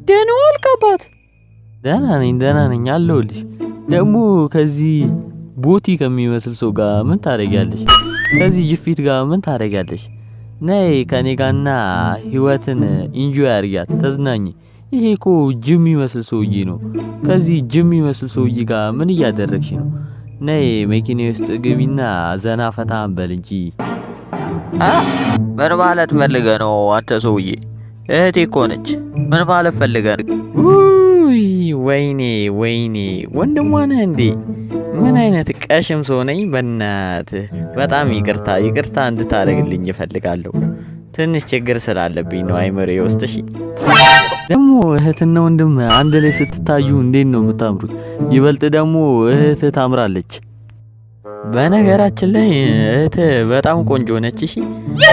ደህና ዋልክ አባት? ደህና ነኝ አለሁልሽ። ደግሞ ከዚህ ቦቲ ከሚመስል ሰው ጋር ምን ታደርጊያለሽ? ከዚህ ጅፊት ጋር ምን ታደርጊያለሽ? ነይ ከኔ ጋርና ህይወትን ኢንጆይ አድርጊያት፣ ተዝናኝ። ይሄ እኮ ጅም የሚመስል ሰውዬ ነው። ከዚህ ጅም የሚመስል ሰውዬ ጋር ምን እያደረግሽ ነው? ነይ መኪና ውስጥ ግቢና ዘና ፈታ እንበል እንጂ። ምን ማለት ፈልገህ ነው አንተ ሰውዬ? እህቴ እኮ ነች። ምን ማለት ፈልገህ ነው? ወይኔ ወንድሟ ነህ እንዴ? ምን አይነት ቀሽም ሰው ነኝ በእናትህ። በጣም ይቅርታ እንድታደርግልኝ እፈልጋለሁ። ትንሽ ችግር ስላለብኝ ነው አይምሮዬ ውስጥ። እሺ ደግሞ እህትና ወንድም አንድ ላይ ስትታዩ እንዴት ነው የምታምሩት? ይበልጥ ደግሞ እህት ታምራለች። በነገራችን ላይ እህት በጣም ቆንጆ ነች። እሺ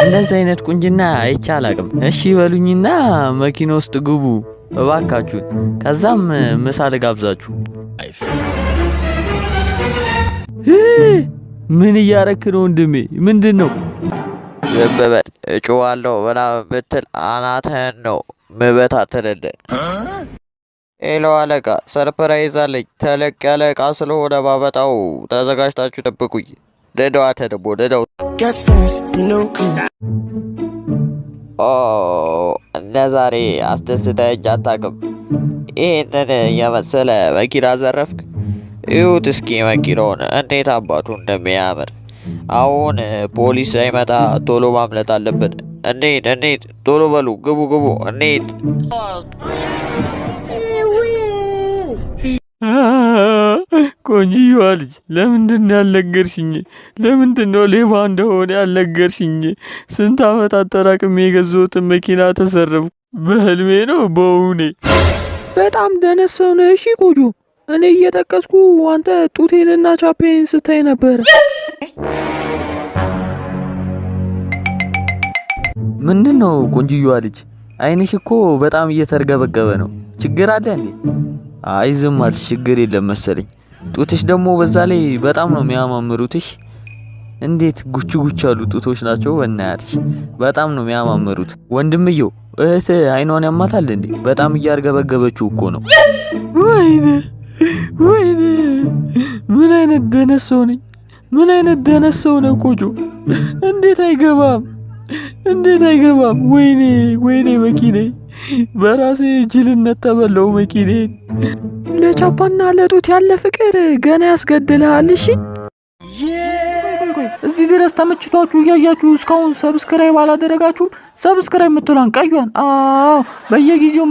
እንደዚህ አይነት ቁንጅና አይቼ አላቅም። እሺ በሉኝና መኪና ውስጥ ግቡ እባካችሁን። ከዛም ምሳ ልጋብዛችሁ። ምን እያረክ ነው ወንድሜ? ምንድን ነው? ዝም በል እጮዋለሁ ምናምን ብትል አናትህን ነው ምበታትንልህ። ሄሎ አለቃ፣ ሰርፕራይዝ አለኝ። ተለቅ ያለ እቃ ስለሆነ ባመጣው ተዘጋጅታችሁ ጠብቁኝ። ደዳው አተደቦ ደዳው እንደ ዛሬ አስደስተኸኝ አታውቅም። ይህንን የመሰለ መኪና ዘረፍክ። ይሁት እስኪ መኪናውን እንዴት አባቱ እንደሚያምር። አሁን ፖሊስ ሳይመጣ ቶሎ ማምለጥ አለብን። እንዴት ቶሎ በሉ፣ ግቡ እንዴት። ቆንጂዋ ልጅ ለምንድን ነው ያልነገርሽኝ? ለምንድን ነው ሌባ እንደሆነ ያልነገርሽኝ? ስንት ዓመት አጠራቅሜ የገዛሁትን መኪና ተሰረፍኩ። በህልሜ ነው በእውኔ? በጣም ደነሰው ነው። እሺ ቆጆ፣ እኔ እየጠቀስኩ አንተ ጡቴንና ቻፔን ስታይ ነበር። ምንድን ነው ቆንጂዋ ልጅ? አይንሽ እኮ በጣም እየተርገበገበ ነው። ችግር አለ እንዴ? አይ ዝም አልሽ፣ ችግር የለም መሰለኝ። ጡትሽ ደግሞ በዛ ላይ በጣም ነው የሚያማምሩትሽ። እንዴት ጉች ያሉ ጡቶች ናቸው በእናትሽ። በጣም ነው የሚያማምሩት። ወንድምየው እህት አይኗን ያማታል እንዴ? በጣም እያርገበገበችው እኮ ነው። ወይኔ ምን አይነት ደነሰው ነኝ? ምን አይነት ደነሰው ነው ቆጆ? እንዴት አይገባም? ወይኔ መኪኔ፣ በራሴ ጅልነት ተበለው መኪኔ። ለቻፓና ለጡት ያለ ፍቅር ገና ያስገድልሃል። እሺ እዚህ ድረስ ተመችቷችሁ እያያችሁ እስካሁን ሰብስክራይብ አላደረጋችሁም? ሰብስክራይብ የምትሏን ቀዩን በየጊዜው